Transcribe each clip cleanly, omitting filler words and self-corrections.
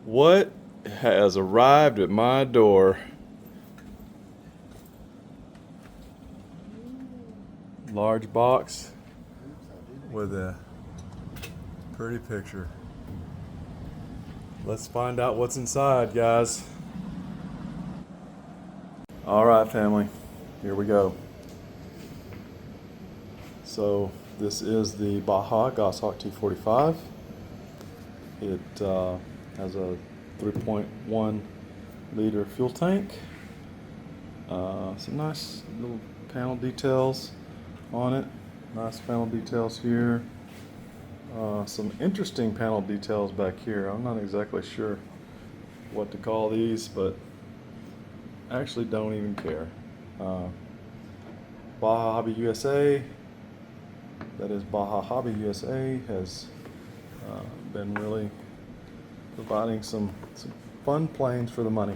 What has arrived at my door? Large box with a pretty picture. Let's find out what's inside, guys. All right, family, here we go. So this is the Baja Hobbies T-45. It has a 3.1 liter fuel tank. Some nice little panel details on it. Nice panel details here. Some interesting panel details back here. I'm not exactly sure what to call these, but I actually don't even care. Baja Hobby USA, that is Baja Hobby USA, has been really providing some fun planes for the money.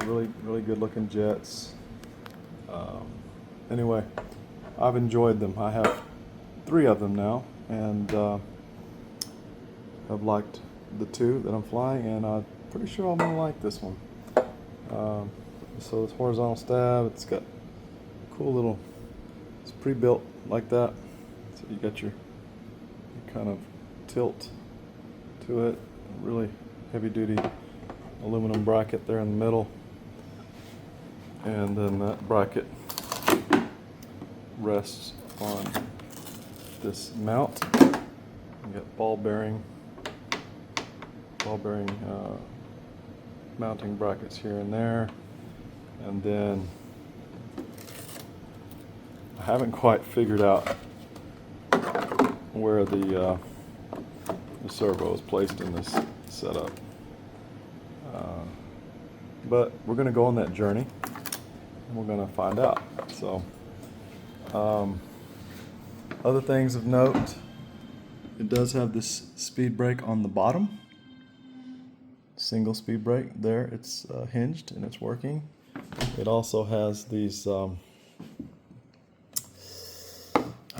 Really good looking jets. Anyway, I've enjoyed them. I have 3 of them now, and I've liked the 2 that I'm flying, and I'm pretty sure I'm gonna like this one. So it's horizontal stab. It's got cool little. It's pre-built like that, so you got your kind of tilt to it. Really heavy-duty aluminum bracket there in the middle, and then that bracket rests on this mount. You got ball bearing mounting brackets here and there, and then I haven't quite figured out where the servo is placed in this setup, but we're going to go on that journey and we're going to find out. So other things of note, it does have this speed brake on the bottom, single speed brake there. It's hinged and it's working. It also has these oh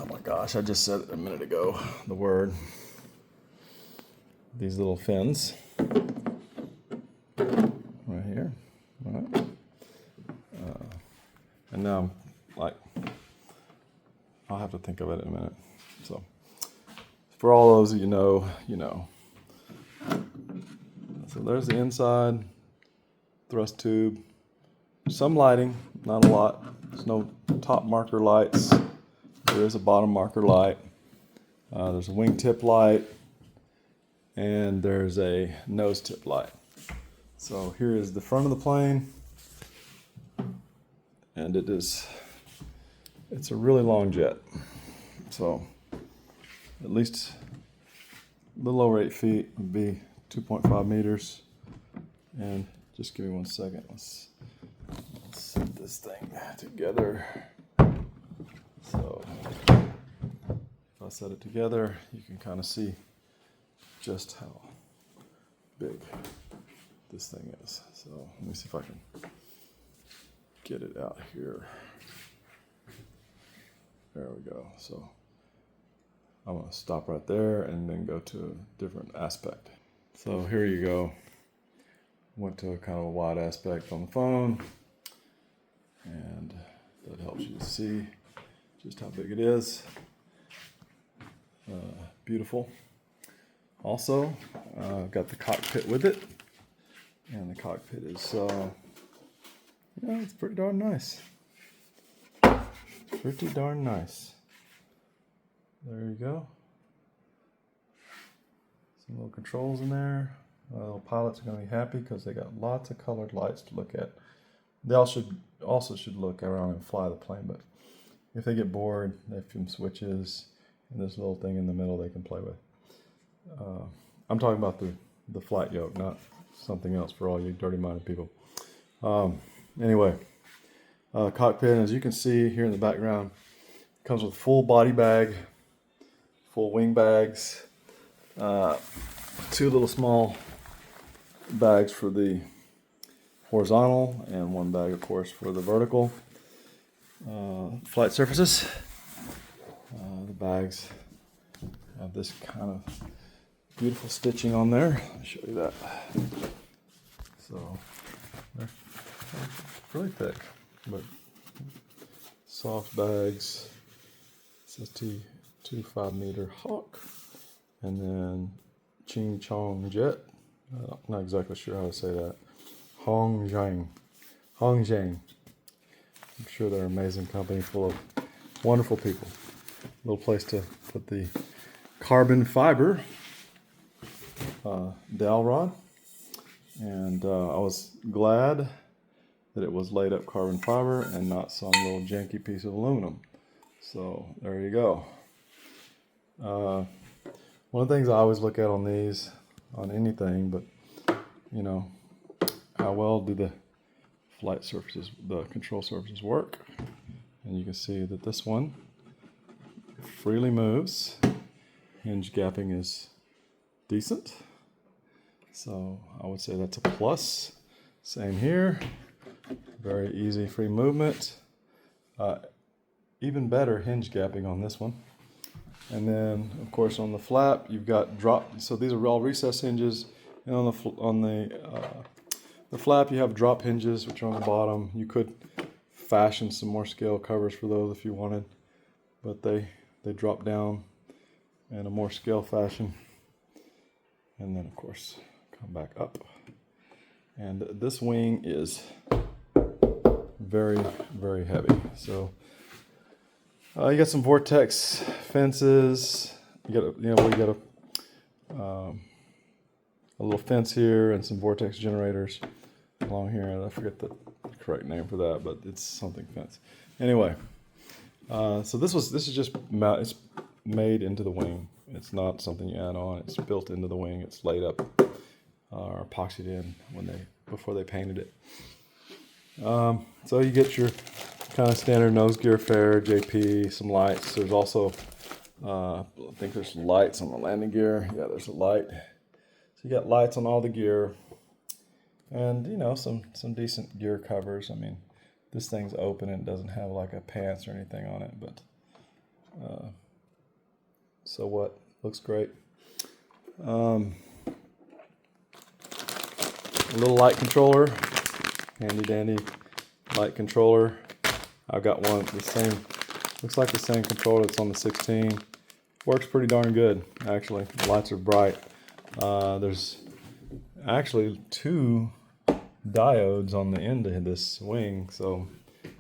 my gosh, I just said it a minute ago, the word. These little fins right here. All right. And now I'm like, I'll have to think of it in a minute. So for all those of you know, you know. So there's the inside thrust tube. Some lighting, not a lot. There's no top marker lights. There is a bottom marker light. There's a wingtip light, and there's a nose tip light. So here is the front of the plane, and it's a really long jet. So at least a little over 8 feet would be 2.5 meters. And just give me 1 second. Let's set this thing together. So if I set it together, you can kind of see just how big this thing is. So let me see if I can get it out here. There we go. So I'm going to stop right there and then go to a different aspect. So here you go. Went to a kind of a wide aspect on the phone, and that helps you to see just how big it is. Beautiful. Also, got the cockpit with it, and the cockpit is, it's pretty darn nice. Pretty darn nice. There you go. Some little controls in there. Pilots are going to be happy because they got lots of colored lights to look at. They also should look around and fly the plane, but if they get bored, they have some switches and this little thing in the middle they can play with. I'm talking about the flight yoke, not something else for all you dirty-minded people. Anyway, cockpit, as you can see here in the background, comes with full body bag, full wing bags, 2 little small bags for the horizontal, and 1 bag, of course, for the vertical flight surfaces. The bags have this kind of Beautiful stitching on there. Let me show you that. So they're really thick, but soft bags. It's a T-45 meter Hawk, and then Ching Chong Jet. Not exactly sure how to say that. Hongjiang. I'm sure they're an amazing company full of wonderful people. Little place to put the carbon fiber dowel rod, and I was glad that it was laid up carbon fiber and not some little janky piece of aluminum. So there you go. One of the things I always look at on these, on anything, but you know, how well do the flight surfaces, the control surfaces work? And you can see that this one freely moves. Hinge gapping is decent, so I would say that's a plus. Same here, very easy free movement. Even better hinge gapping on this one. And then of course on the flap you've got drop, so these are all recess hinges, and on the flap you have drop hinges which are on the bottom. You could fashion some more scale covers for those if you wanted, but they drop down in a more scale fashion, and then of course come back up. And this wing is very, very heavy. So you got some vortex fences. You got a little fence here and some vortex generators along here. I forget the correct name for that, but it's something fence. Anyway, so this is just it's made into the wing. It's not something you add on. It's built into the wing. It's laid up or epoxied in before they painted it. So you get your kind of standard nose gear fare, JP, some lights. There's also I think there's lights on the landing gear. Yeah, there's a light. So you got lights on all the gear, and you know, some decent gear covers. I mean, this thing's open and it doesn't have like a pants or anything on it, but so what? Looks great. A little light controller, handy dandy light controller. I've got one, the same, looks like the same controller that's on the 16. Works pretty darn good, actually. The lights are bright. There's actually 2 diodes on the end of this wing, so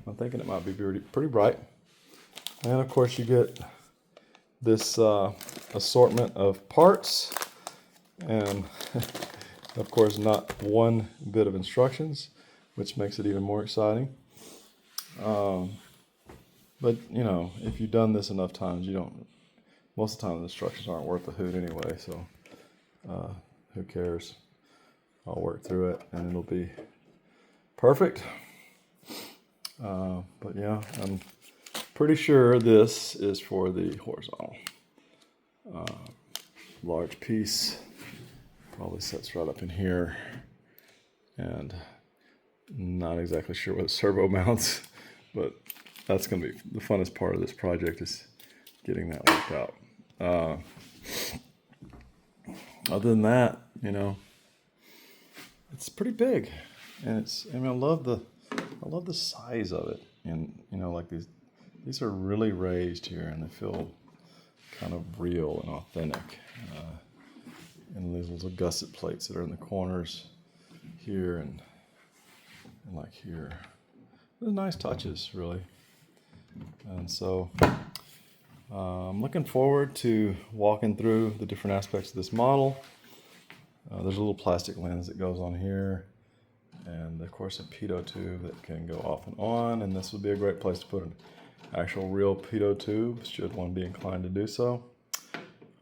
I'm thinking it might be pretty bright. And of course you get this assortment of parts, and of course not one bit of instructions, which makes it even more exciting. But you know, if you've done this enough times, most of the time the instructions aren't worth a hoot anyway, so who cares? I'll work through it and it'll be perfect. But yeah, I'm pretty sure this is for the horizontal. Large piece probably sits right up in here, and not exactly sure what servo mounts, but that's going to be the funnest part of this project, is getting that worked out. Other than that, you know, it's pretty big, and I mean, I love the size of it, and you know, like these are really raised here, and they feel kind of real and authentic. And these little gusset plates that are in the corners here and like here. They're nice touches, really. And so I'm looking forward to walking through the different aspects of this model. There's a little plastic lens that goes on here, and of course a pitot tube that can go off and on, and this would be a great place to put an actual real pitot tube, should one be inclined to do so.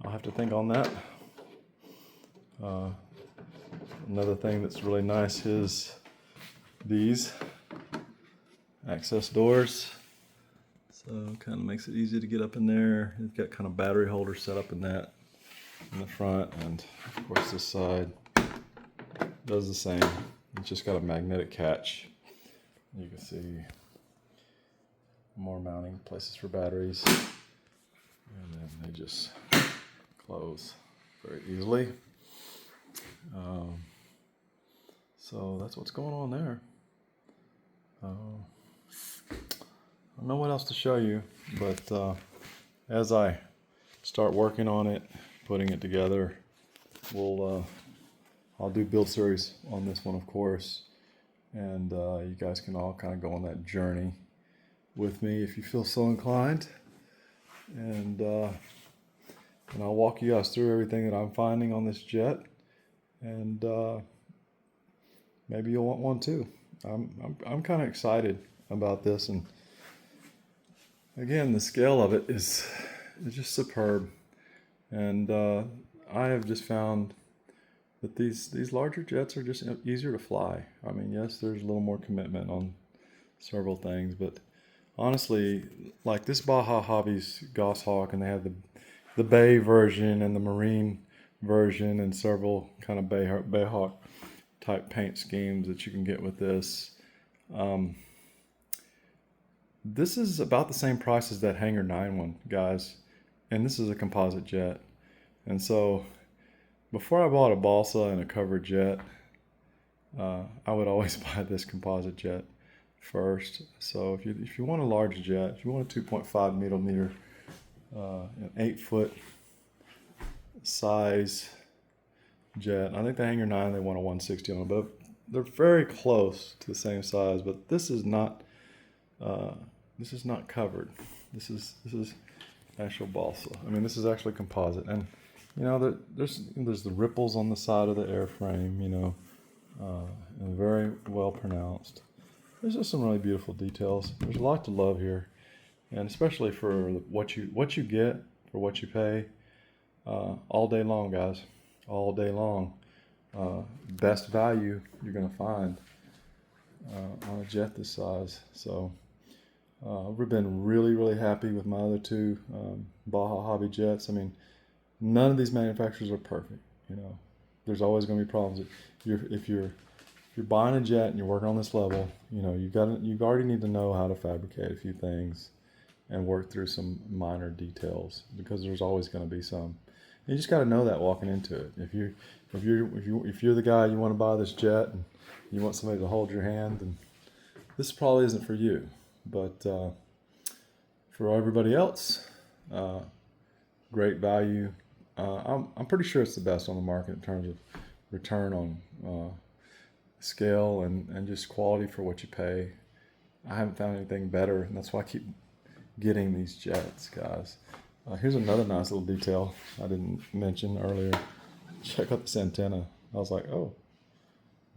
I'll have to think on that. Another thing that's really nice is these access doors. So kind of makes it easy to get up in there. It's got kind of battery holder set up in that in the front, and of course this side does the same. It's just got a magnetic catch. You can see more mounting places for batteries, and then they just close. very easily. So that's what's going on there. I don't know what else to show you, but as I start working on it, putting it together, I'll do build series on this one, of course, and you guys can all kind of go on that journey with me if you feel so inclined, and I'll walk you guys through everything that I'm finding on this jet, and maybe you'll want one too. I'm kind of excited about this, and again, the scale of it is just superb, and I have just found that these larger jets are just easier to fly. I mean, yes, there's a little more commitment on several things, but honestly, like this Baja Hobbies Goshawk, and they have the Bay version and the Marine version and several kind of Bayhawk type paint schemes that you can get with this. This is about the same price as that Hangar 9 one, guys, and this is a composite jet. And so before I bought a balsa and a covered jet, I would always buy this composite jet first. So if you want a large jet, if you want a 2.5 millimeter, an 8-foot size jet, I think the Hangar 9 they want a 160 on it, but they're very close to the same size. But this is not covered. This is actual balsa. I mean, this is actually composite, and you know, there's the ripples on the side of the airframe, you know, and very well pronounced. There's just some really beautiful details. There's a lot to love here, and especially for what you get for what you pay, all day long, guys, all day long. Best value you're gonna find on a jet this size. So we've been really happy with my other two Baja Hobby jets. I mean, none of these manufacturers are perfect. You know, there's always going to be problems. If you're buying a jet and you're working on this level, you know, you already need to know how to fabricate a few things and work through some minor details, because there's always going to be some. You just got to know that walking into it. If you're the guy, you want to buy this jet and you want somebody to hold your hand, then this probably isn't for you. But for everybody else, great value. I'm pretty sure it's the best on the market in terms of return on scale and just quality for what you pay. I haven't found anything better, and that's why I keep getting these jets, guys. Here's another nice little detail I didn't mention earlier. Check out this antenna. I was like, oh,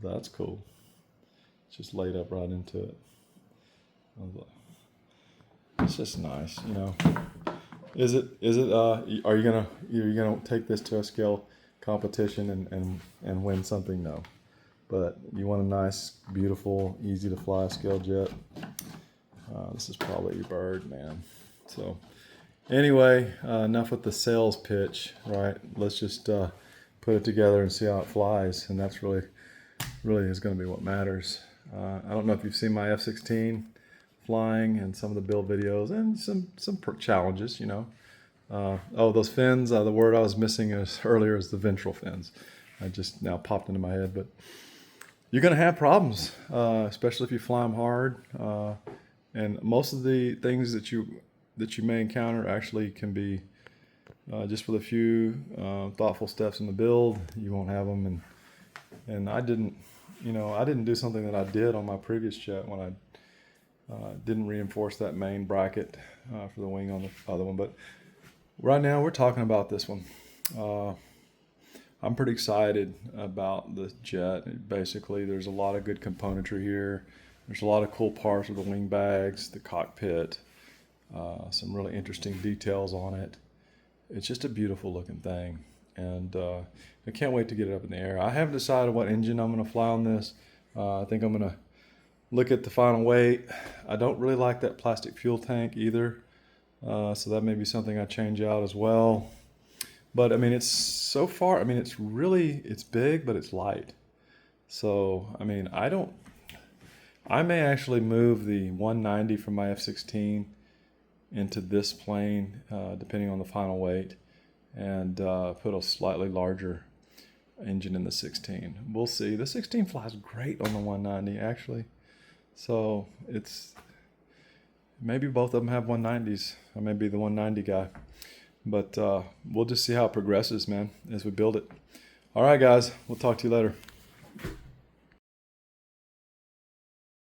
that's cool. It's just laid up right into it. I was like, it's just nice, you know. Are you gonna take this to a scale competition and win something? No. But you want a nice, beautiful, easy to fly scale jet. This is probably your bird, man. So anyway, enough with the sales pitch, right? Let's just put it together and see how it flies, and that's really is going to be what matters. I don't know if you've seen my F-16 flying and some of the build videos and some challenges, you know. Oh, those fins, the word I was missing earlier is the ventral fins. I just now popped into my head, but you're going to have problems, especially if you fly them hard. And most of the things that you may encounter actually can be just with a few thoughtful steps in the build. You won't have them, and I didn't do something that I did on my previous jet when I didn't reinforce that main bracket for the wing on the other one. But right now we're talking about this one. I'm pretty excited about the jet. Basically, there's a lot of good componentry here. There's a lot of cool parts of the wing bags, the cockpit, some really interesting details on it. It's just a beautiful looking thing, and I can't wait to get it up in the air. I haven't decided what engine I'm going to fly on this. I think I'm going to look at the final weight. I don't really like that plastic fuel tank either, so that may be something I change out as well. But I mean, it's big, but it's light. So I mean, I may actually move the 190 from my F-16 into this plane, depending on the final weight, and put a slightly larger engine in the 16. We'll see. The 16 flies great on the 190 actually. So it's maybe both of them have 190s. I may be the 190 guy. But we'll just see how it progresses, man, as we build it. All right, guys. We'll talk to you later.